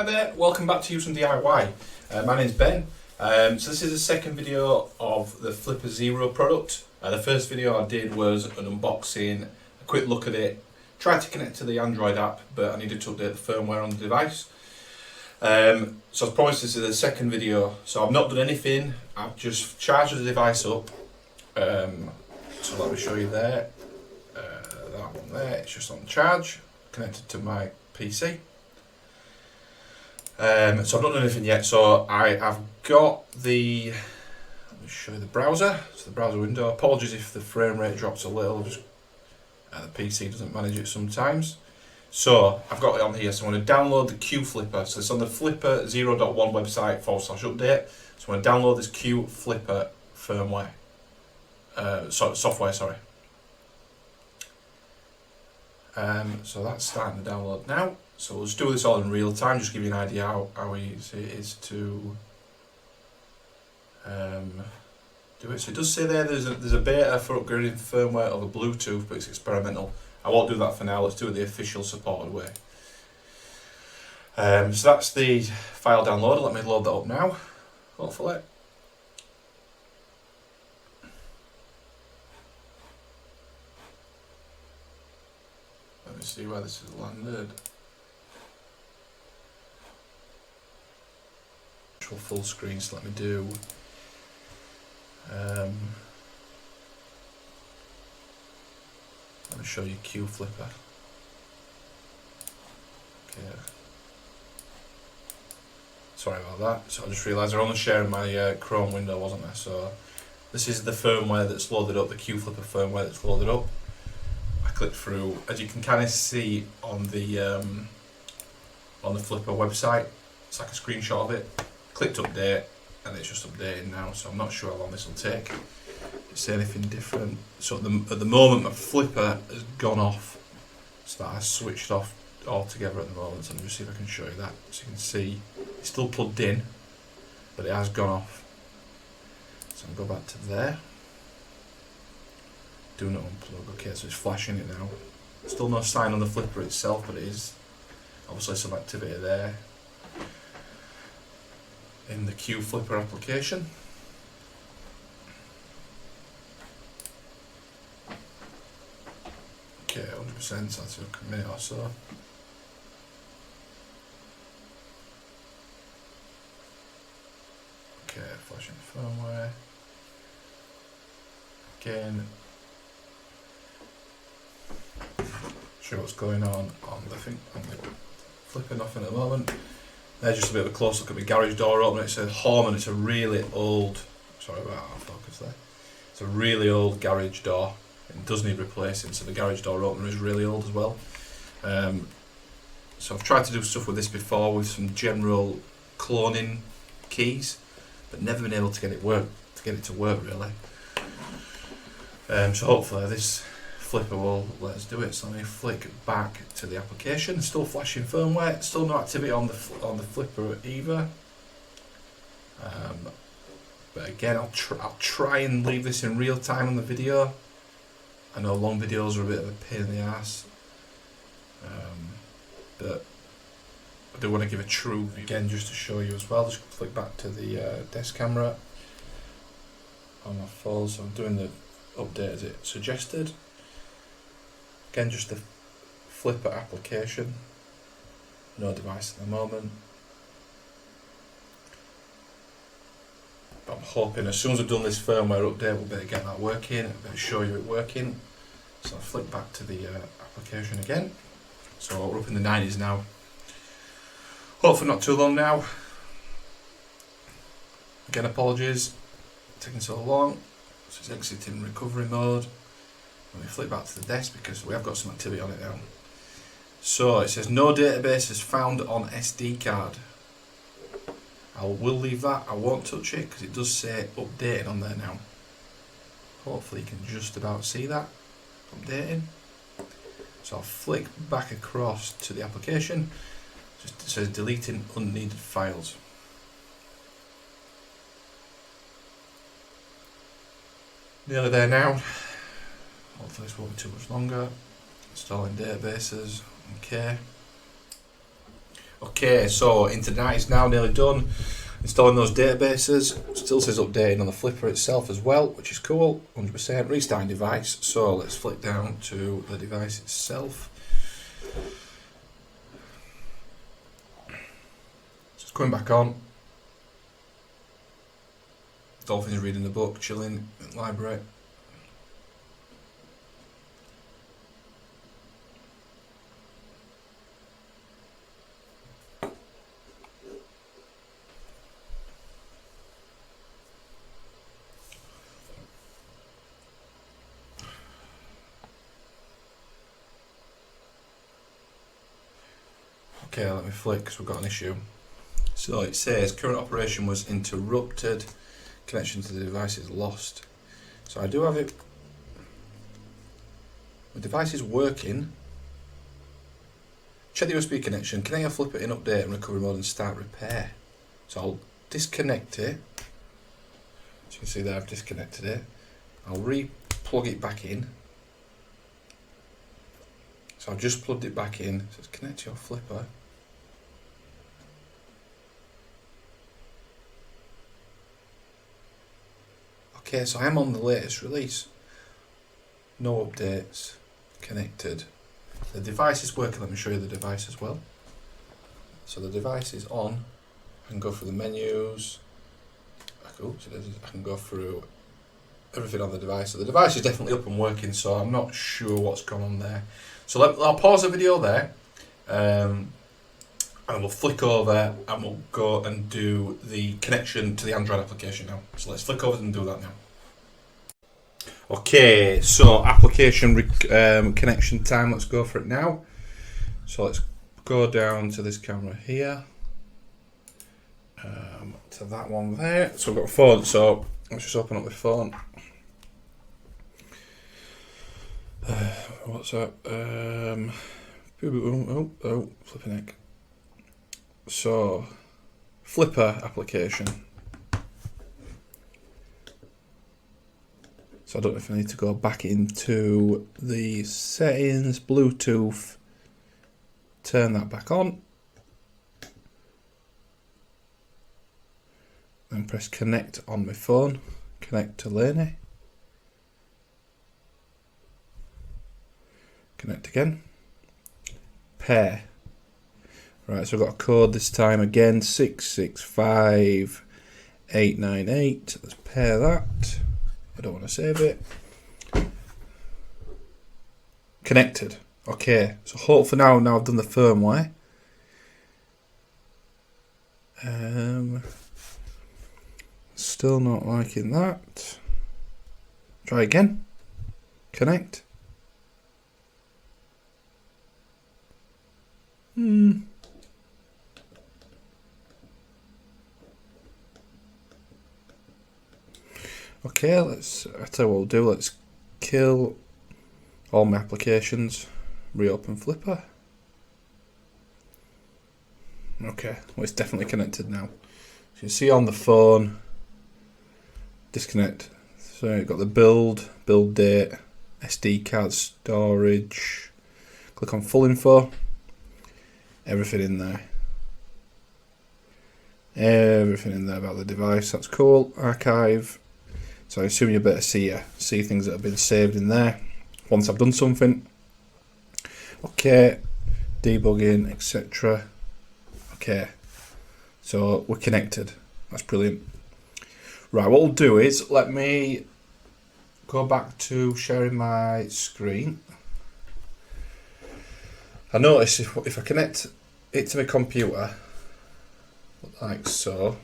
Hi there, welcome back to Huson DIY. My name's Ben. So this is the second video of the Flipper Zero product. The first video I did was an unboxing, a quick look at it, tried to connect to the Android app, but I needed to update the firmware on the device. So as promised, this is the second video. So I've not done anything, I've just charged the device up. So let me show you there. That one there, it's just on charge, connected to my PC. So I've not done anything yet, so I have got the, let me show you the browser, so the browser window. Apologies if the frame rate drops a little, just the PC doesn't manage it sometimes. So I've got it on here, so I'm going to download the qFlipper. So it's on the Flipper 0.1 website /update. So I'm going to download this qFlipper firmware, software, sorry. So that's starting to download now. So we'll just do this all in real time, just give you an idea how easy it is to do it. So it does say there there's a beta for upgrading firmware over Bluetooth, but it's experimental. I won't do that for now, let's do it the official supported way. So that's the file downloaded. Let me load that up now, hopefully. Let me see where this has landed. Full screen, so let me do let me show you qFlipper. Okay, sorry about that. So I just realised I was only sharing my Chrome window, wasn't I? So this is the firmware that's loaded up, the qFlipper firmware that's loaded up. I clicked through, as you can kind of see on the Flipper website. It's like a screenshot of it. Clicked update and it's just updating now, so I'm not sure how long this will take. Is there anything different? So at the moment my Flipper has gone off, so that has switched off altogether at the moment. So let me just see if I can show you that. So you can see it's still plugged in, but it has gone off. So I'll go back to there. Do not unplug. Okay, so it's flashing it now. Still no sign on the Flipper itself, but it is obviously some activity there in the qFlipper application. Okay, 100%, so that's a minute or so. Okay, flashing firmware. Again, show what's going on the Flipper, nothing at the moment. There's just a bit of a close look at my garage door opener. It's a Harman, it's a really old, sorry about out of focus there. It's a really old garage door. It does need replacing, so the garage door opener is really old as well. So I've tried to do stuff with this before with some general cloning keys, but never been able to get it to work really. So hopefully this Flipper will let us do it. So let me flick back to the application. Still flashing firmware. Still no activity on the Flipper either. But again, I'll try and leave this in real time on the video. I know long videos are a bit of a pain in the ass, but I do want to give a true view again just to show you as well. Just flick back to the desk camera on my phone. So I'm doing the update as it suggested. Again, just the Flipper application, no device at the moment. But I'm hoping as soon as I've done this firmware update, we'll be able to get that working, I'll be able to show you it working. So I'll flick back to the application again. So we're up in the 90s now. Hopefully not too long now. Again, apologies, taking so long. So it's exiting recovery mode. Let me flip back to the desk because we have got some activity on it now. So it says no database is found on SD card. I will leave that, I won't touch it because it does say updating on there now. Hopefully you can just about see that, updating. So I'll flick back across to the application. It says deleting unneeded files. Nearly there now. Hopefully this won't be too much longer. Installing databases, okay. Okay, so internet is now nearly done. Installing those databases. Still says updating on the Flipper itself as well, which is cool. 100%. Restarting device. So let's flick down to the device itself. So it's coming back on. Dolphin's reading the book, chilling in the library. Okay, let me flick because we've got an issue. So it says current operation was interrupted. Connection to the device is lost. So I do have it. The device is working. Check the USB connection. Connect your Flipper in update and recovery mode and start repair. So I'll disconnect it. As you can see there, I've disconnected it. I'll re-plug it back in. So I've just plugged it back in. So it's connect to your Flipper. Okay, so I am on the latest release. No updates. Connected. The device is working. Let me show you the device as well. So the device is on. I can go through the menus. I can go through everything on the device. So the device is definitely up and working, so I'm not sure what's going on there. So I'll pause the video there. And we'll flick over and we'll go and do the connection to the Android application now. So let's flick over and do that now. Okay, so application connection time, let's go for it now. So let's go down to this camera here, to that one there. So we've got a phone, so let's just open up the phone. What's that? Flipping heck. So, Flipper application. So I don't know if I need to go back into the settings, Bluetooth, turn that back on. Then press connect on my phone, connect to Laney. Connect again. Pair. Right, so I've got a code this time again, 665898. Let's pair that. I don't want to save it. Connected. Okay, so hopefully now I've done the firmware. Still not liking that. Try again. Connect. Okay, I tell you what we'll do, let's kill all my applications, reopen Flipper. Okay, well it's definitely connected now. So you can see on the phone, disconnect. So you've got the build date, SD card storage, click on full info, everything in there. Everything in there about the device, that's cool. Archive. So I assume you better see things that have been saved in there once I've done something. Okay, debugging, etc. Okay, so we're connected. That's brilliant. Right, what we'll do is let me go back to sharing my screen. I notice if I connect it to my computer, like so.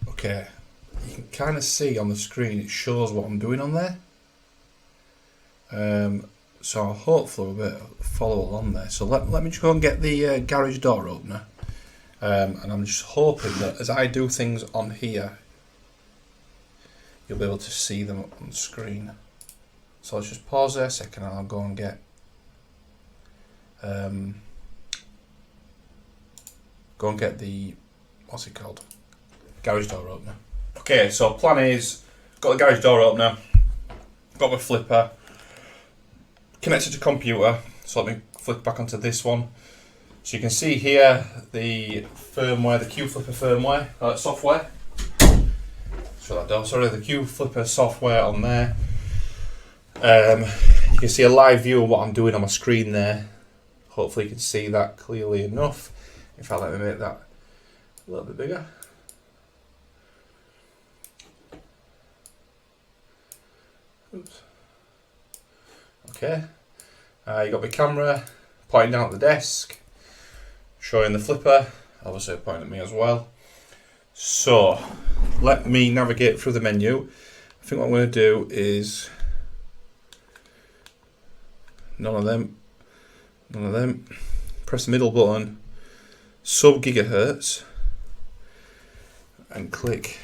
Okay, you can kind of see on the screen it shows what I'm doing on there. So hopefully we'll be able to follow along there. So let me just go and get the garage door opener. And I'm just hoping that as I do things on here, you'll be able to see them on the screen. So let's just pause there a second and I'll go and get the, what's it called? Garage door opener. Okay, so plan is, got the garage door opener, got my Flipper, connected to computer, so let me flick back onto this one. So you can see here the firmware, the qFlipper firmware, software. Shut that door, sorry, the qFlipper software on there. You can see a live view of what I'm doing on my screen there. Hopefully you can see that clearly enough. If I let me make that a little bit bigger. Oops. Okay. You got my camera pointing down at the desk, showing the flipper, obviously pointing at me as well. So let me navigate through the menu. I think what I'm going to do is none of them. Press the middle button, sub gigahertz, and click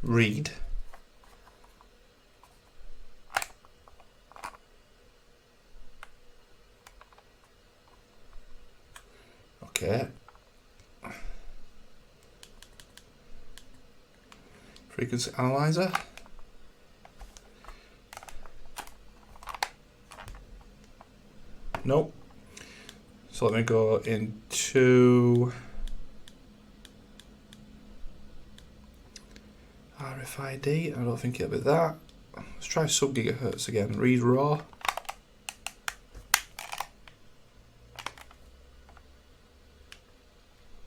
read. Okay. Frequency analyzer. Nope. So let me go into RFID. I don't think it'll be that. Let's try sub gigahertz again. Read raw.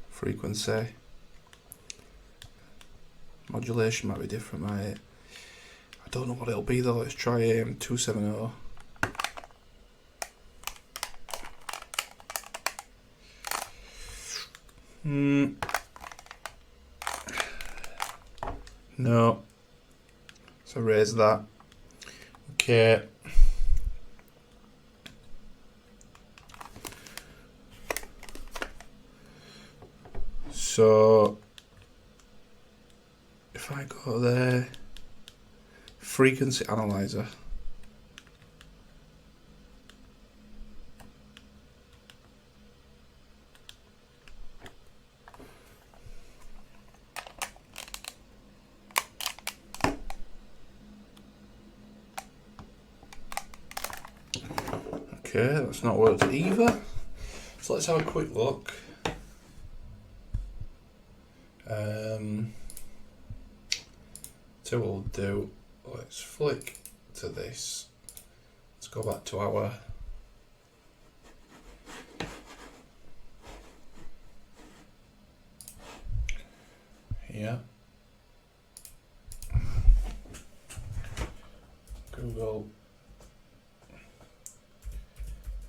Frequency. Modulation might be different, mate. I don't know what it'll be though. Let's try AM270. No. So raise that. Okay. So if I go there, frequency analyzer. Okay, that's not worked either. So let's have a quick look. So what we'll do, let's flick to this. Let's go back to our here. Google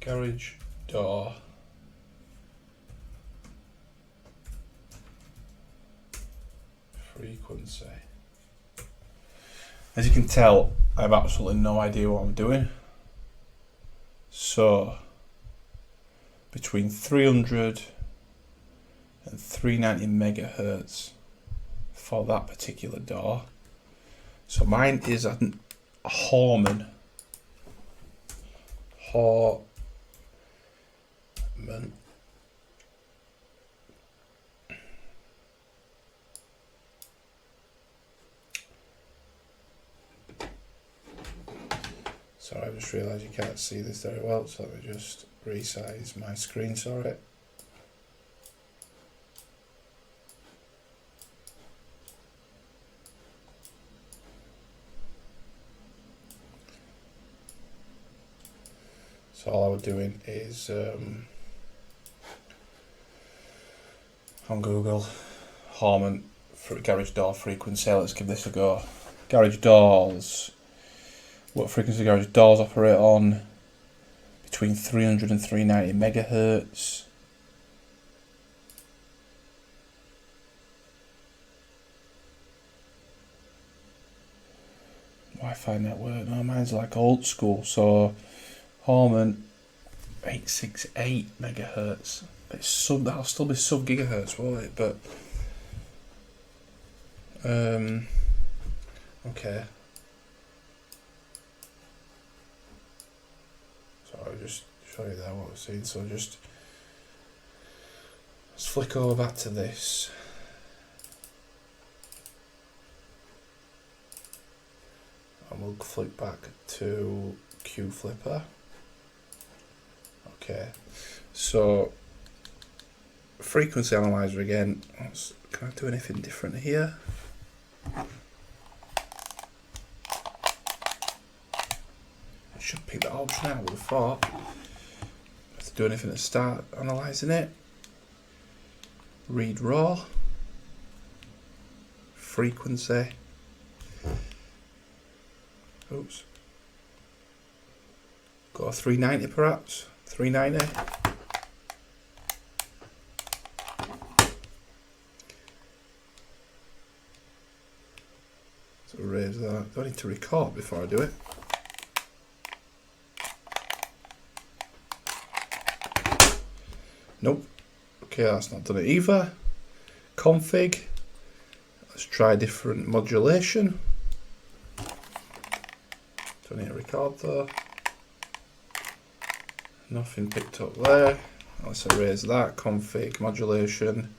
garage door frequency. As you can tell, I have absolutely no idea what I'm doing. So between 300 and 390 megahertz for that particular door. So mine is a Harman. Sorry, I just realised you can't see this very well, so let me just resize my screen, sorry. So all I was doing is on Google, Harman for garage door frequency. Let's give this a go. Garage doors. What frequency garage doors operate on? Between 300 and 390 megahertz. Wi-Fi network. No, mine's like old school. So Harman 868 megahertz. It's sub. That'll still be sub gigahertz, won't it? But okay. So I'll just show you there what we've seen. So just let's flick over back to this. And we'll flick back to qFlipper. Okay, so frequency analyzer again. Can I do anything different here? It should pick that option out, I would have thought. Have to do anything to start analysing it. Read raw. Frequency. Oops. Got a 390 perhaps. 390. So raise that. Do I need to record before I do it? Nope. Okay, that's not done it either. Config. Let's try different modulation. Do I need to record though? Nothing picked up there. Let's erase that. Config, modulation,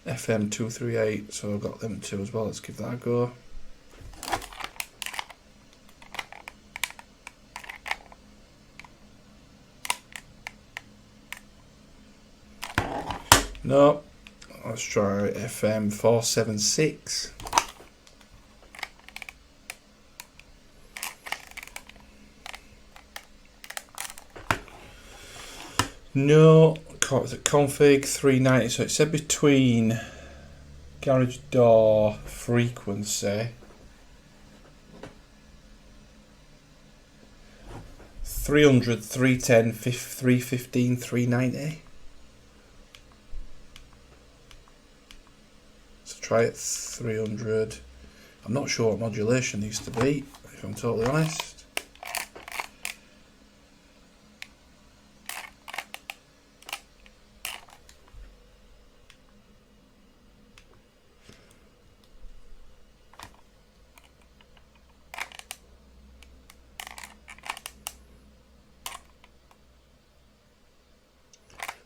FM 238. So I've got them two as well. Let's give that a go. No. Let's try FM 476. No. Config 390. So it said between garage door frequency 300, 310, 315, 390. Try it 300. I'm not sure what modulation needs to be, if I'm totally honest.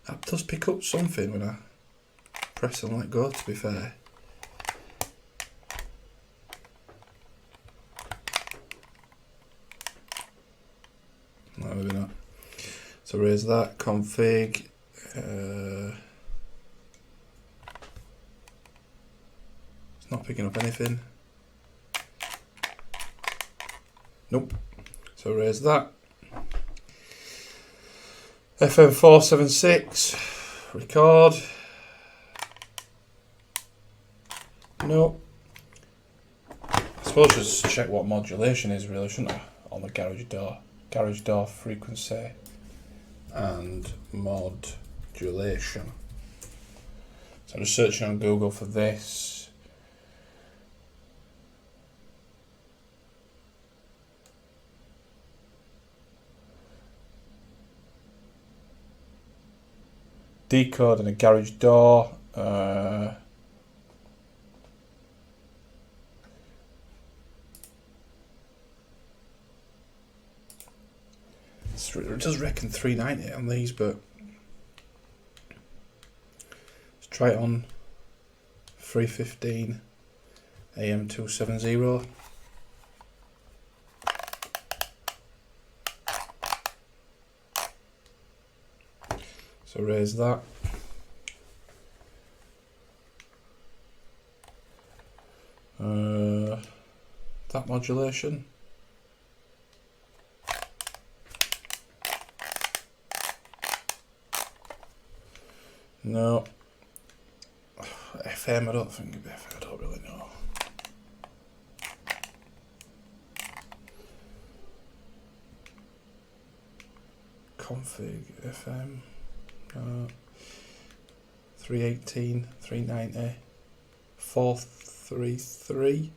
That does pick up something when I press and let go, to be fair. No, maybe not. So raise that. Config. It's not picking up anything. Nope. So raise that. FM 476. Record. Nope. I suppose just check what modulation is really, shouldn't I? On the garage door. Garage door frequency and modulation. So I'm just searching on Google for this. Decode and a garage door. It does reckon 390 on these, but let's try it on 315 AM 270. So raise that. That modulation. No. FM, I don't think it'd be FM, I don't really know. Config FM. 318, 390, 433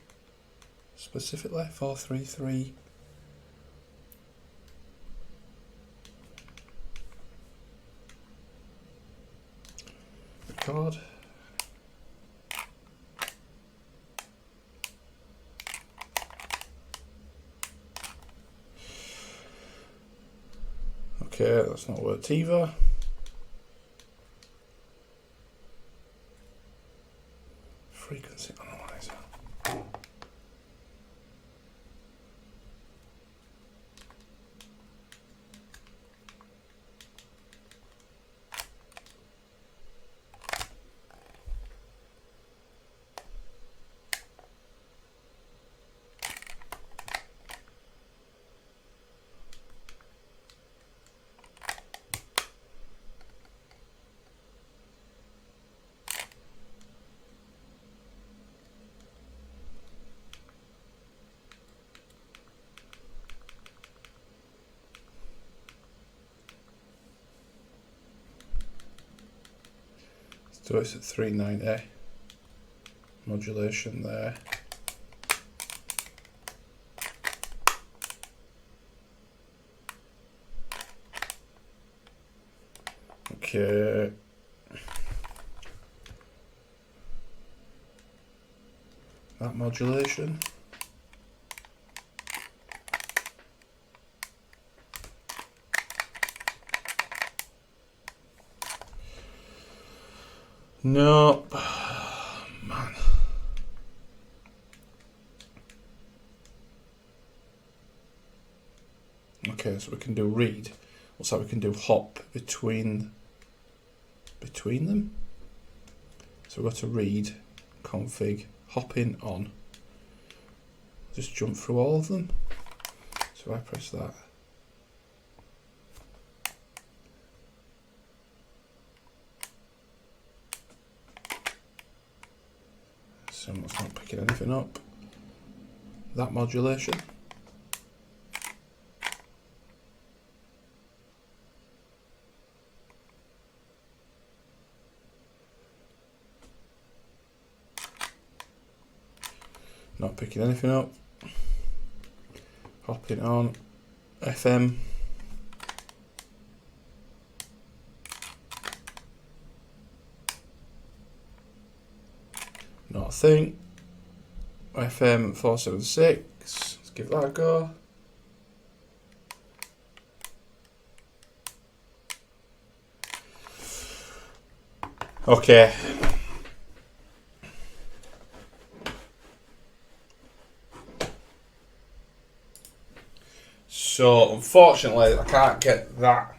specifically, 433. Record. Okay, that's not worked either. Frequency analyzer. So it's at 390. Modulation there. Okay. That modulation. No, man. Okay, so we can do read. Looks like we can do hop between them. So we've got to read, config, hop in on. Just jump through all of them. So I press that. So it's not picking anything up. That modulation. Not picking anything up. Hopping on. FM. Not a thing. FM 476. Let's give that a go. Okay. So unfortunately I can't get that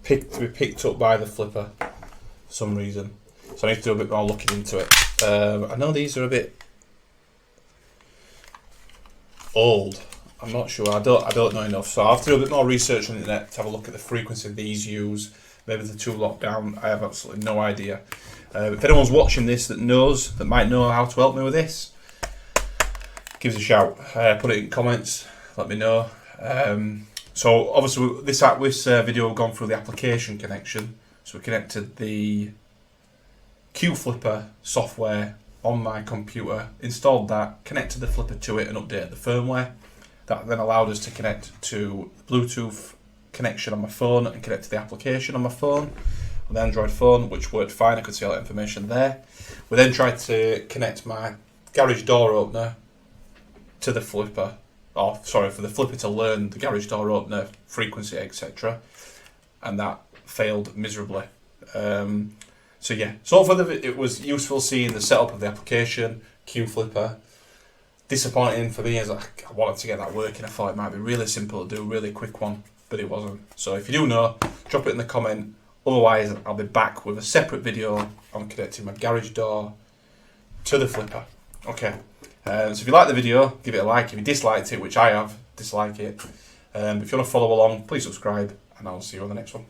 to be picked up by the flipper for some reason. So I need to do a bit more looking into it. I know these are a bit old. I'm not sure. I don't know enough. So I'll have to do a bit more research on the internet to have a look at the frequency these use. Maybe the two locked down. I have absolutely no idea. If anyone's watching this that might know how to help me with this, give us a shout. Put it in comments. Let me know. So obviously this video we've gone through the application connection. So we connected the qFlipper software on my computer, installed that, connected the flipper to it and updated the firmware. That then allowed us to connect to Bluetooth connection on my phone and connect to the application on my phone, on the Android phone, which worked fine. I could see all that information there. We then tried to connect my garage door opener to the flipper, for the flipper to learn the garage door opener frequency, etc. And that failed miserably. So yeah, so hopefully it was useful seeing the setup of the application, qFlipper. Disappointing for me as I wanted to get that working. I thought it might be really simple to do, really quick one, but it wasn't. So if you do know, drop it in the comment. Otherwise, I'll be back with a separate video on connecting my garage door to the flipper. Okay, so if you like the video, give it a like. If you disliked it, which I have, dislike it. If you want to follow along, please subscribe, and I'll see you on the next one.